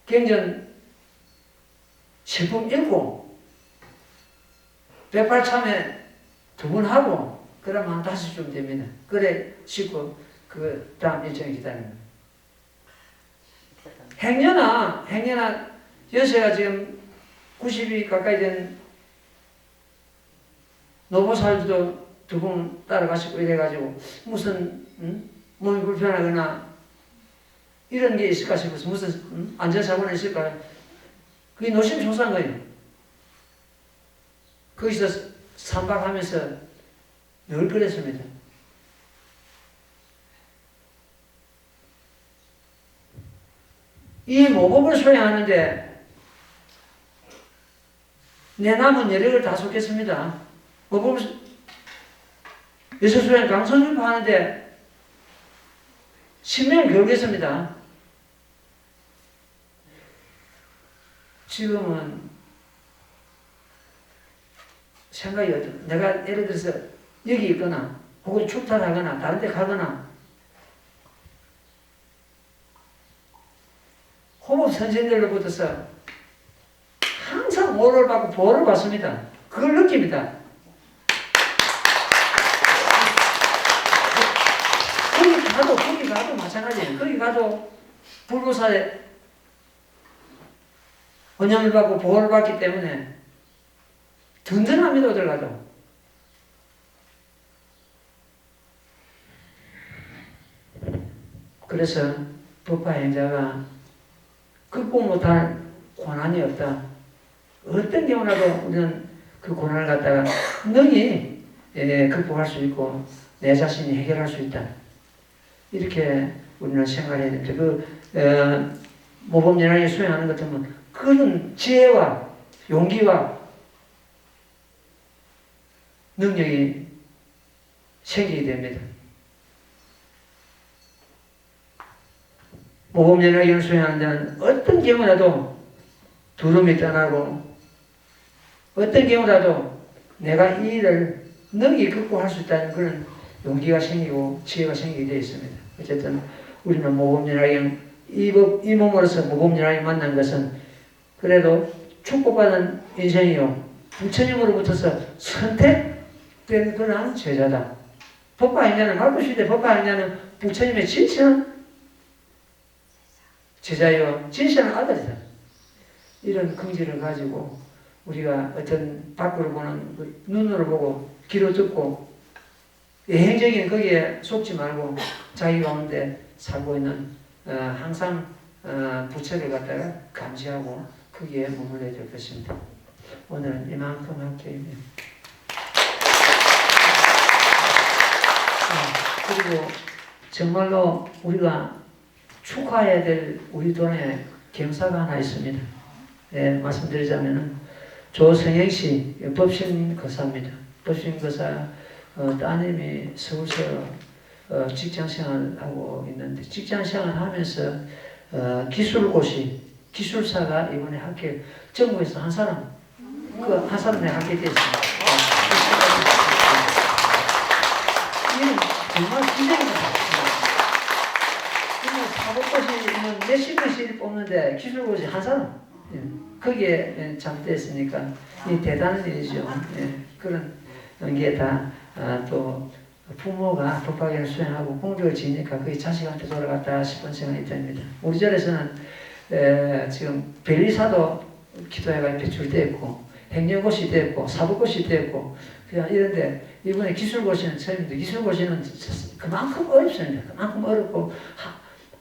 Speaker 1: 경전 10분 읽고 108참회 2번 하고 그러면 한 5시쯤 됩니다. 그래 씻고 그 다음 일정을 기다립니다. 행여나 연세가 지금 90이 가까이 된 노보살도 2분 따라가시고 이래가지고 무슨 몸이 불편하거나 이런 게 있을까 싶어서 무슨 안전사고는 있을까. 그게 노심초사한 거예요. 거기서 삼박하면서 늘 그랬습니다. 이 모법을 수행하는데 내 남은 여력을 다 쏟겠습니다. 모법을 여서수행 강선율법 하는데 10년 겨우겠습니다. 지금은 생각이 어떤 내가 예를 들어서 여기 있거나 혹은 출타하거나 다른 데 가거나 호흡 선생들로부터서 항상 오를 받고 보호를 받습니다. 그걸 느낍니다. 거기 가도 마찬가지예요. 거기 가도 불보살에 번영을 받고 보호를 받기 때문에 든든합니다. 어딜 가도. 그래서 법화행자가 극복 못할 고난이 없다. 어떤 경우라도 우리는 그 고난을 갖다가 능히 극복할 수 있고 내 자신이 해결할 수 있다. 이렇게 우리는 생각해야 됩니다. 모범연하게 수행하는 것 같으면 그런 지혜와 용기와 능력이 생기게 됩니다. 모범연하게 수행하는 자는 어떤 경우라도 두려움이 떠나고 어떤 경우라도 내가 이 일을 능히 극복할 수 있다는 그런 용기가 생기고 지혜가 생기게 되어 있습니다. 어쨌든 우리는 모범연하경 이 몸으로서 모범연하경 만난 것은 그래도 축복받은 인생이요 부처님으로부터서 선택된 그러한 제자다. 법과 행자는 말구 시대 법과 행자는 부처님의 진실한 제자요, 진실한 아들이다. 이런 긍지를 가지고 우리가 어떤 밖으로 보는 눈으로 보고 귀로 듣고 예행적인 거기에 속지 말고 자기 가운데 살고 있는 항상 부처를 갖다가 감지하고 거기에 머물러야 될 것입니다. 오늘은 이만큼 할게요. 그리고 정말로 우리가 축하해야 될 우리 돈에 경사가 하나 있습니다. 예, 말씀드리자면은 조성행씨 법신거사입니다. 법신거사 따님이 서울서 직장생활을 하고 있는데 직장생활 하면서 기술사가 이번에 합격, 전국에서 한 사람 합격됐습니다. 이는 정말 기적입니다. 사법고시는 몇십 명씩 뽑는데 기술고시 한 사람, 거기에 잠됐으니까 이 대단한 일이죠. 그런 게 다 또 부모가 법학을 수행하고 공덕을 지니까 그게 자식한테 돌아갔다 싶은 생각이 듭니다. 우리 절에서는 지금 변리사도 기도회가 배출되었고 행정고시 됐고 사법고시 됐고 그냥 이런데 이번에 기술고시는 처음인데 기술고시는 그만큼 어렵습니다. 그만큼 어렵고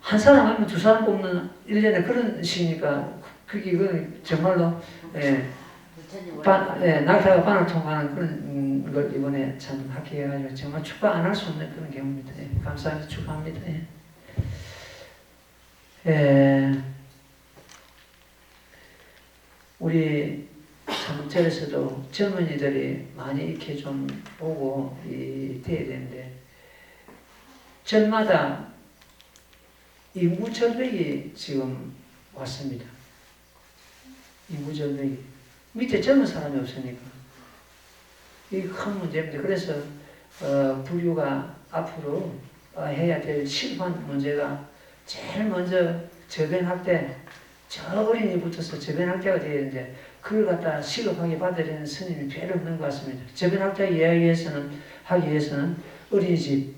Speaker 1: 한 사람 하면 두 사람 뽑는 1년에 그런 식이니까 그게 정말로 낙타가 바늘 통과하는 그런 걸 이번에 참 합격해가지고 정말 축하 안 할 수 없는 그런 경우입니다. 감사합니다. 축하합니다. 우리 참 절에서도 젊은이들이 많이 이렇게 좀 오고 돼야 되는데 절마다 인구 절벽이 지금 왔습니다. 인구 절벽이 밑에 젊은 사람이 없으니까 이게 큰 문제입니다. 그래서 불교가 앞으로 해야 될 실반 문제가 제일 먼저 저변학대, 저 어린이부터서 저변학대가 되어야 되는데 그걸 갖다 시급하게 받으려는 스님이 별로 없는 것 같습니다. 저변학대 하기 위해서는 어린이집,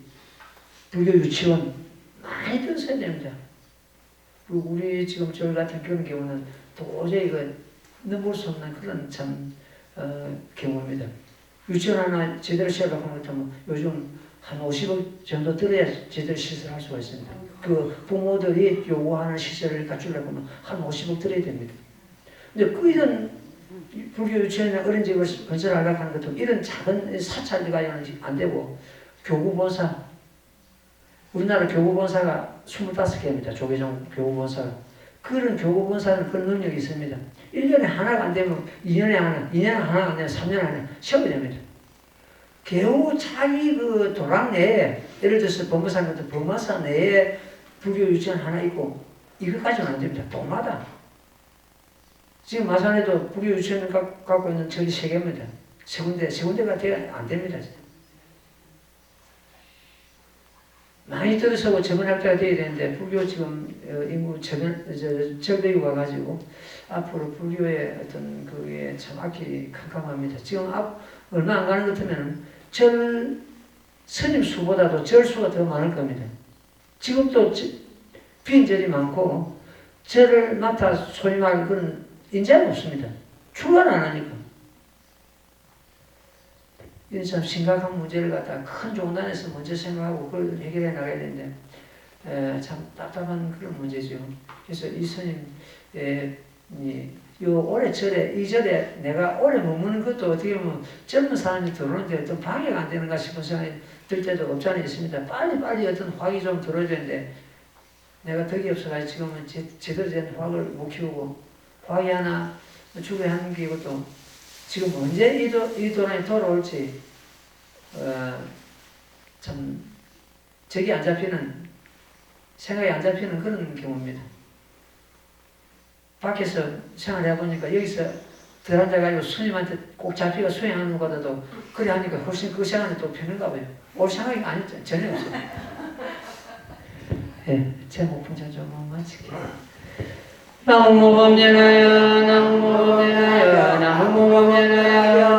Speaker 1: 불교 유치원 많이 들어서야 됩니다. 그리고 우리 지금 절 같은 그런 경우는 도저히 넘볼 수 없는 그런 참 경우입니다. 유치원 하나 제대로 시작하면 못하면 요즘 한 50억 정도 들어야 제대로 시설할 수가 있습니다. 그 부모들이 요구하는 시설을 갖추려고 하면 한 50억 들어야 됩니다. 근데 이런 불교 유치원이나 어린이집을 건설하려고 하는 것도 이런 작은 사찰이 가지고는 안 되고 교구본사, 우리나라 교구본사가 25개입니다. 조계종 교구본사가. 그런 교구본사는 그런 능력이 있습니다. 1년에 하나가 안 되면 2년에 하나, 2년에 하나가 안 되면 3년에 하나 시험이 됩니다. 겨우 자기 도랑 내에, 예를 들어서 법무사 같은 법무사 내에 불교 유치원 하나 있고, 이것까지는 안 됩니다. 동마다. 지금 마산에도 불교 유치원을 갖고 있는 절이 3개입니다. 세 군데가 돼야 안 됩니다. 많이 들어서고 저변할 때가 돼야 되는데, 불교 지금 인구 절벽이 와가지고, 앞으로 불교의 어떤 그게 참 앞이 캄캄합니다. 지금 얼마 안 가는 것 같으면 스님 수보다도 절 수가 더 많을 겁니다. 지금도 빈절이 많고, 절을 맡아 소임할 그런 인재가 없습니다. 출가를 안 하니까. 이건 참 심각한 문제를 갖다가 큰 종단에서 먼저 생각하고 그걸 해결해 나가야 되는데 참 답답한 그런 문제죠. 그래서 이 스님이 올해 절에 이 절에 내가 오래 머무는 것도 어떻게 보면 젊은 사람이 들어오는데 어떤 방해가 안 되는가 싶은 생각이 들 때도 없지 않아 있습니다. 빨리 어떤 화기 좀 들어야 되는데 내가 덕이 없어가지고 지금은 제대로 된 화를 못 키우고 화기 하나 주게 하는 게 이것도 지금 언제 이 도란이 돌아올지 참 적이 안 잡히는 생각이 안 잡히는 그런 경우입니다. 밖에서 생활해 보니까 여기서 들어앉아가지고 스님한테 꼭 잡히가 수행하는 것보다도 그래 하니까 훨씬 그 생활이 또 편한가 봐요. 올 생각이 전혀 없어요. 예, 제 목풍자 좀 마칠게요. 나무범연하여 나무범연하여 나무범연하여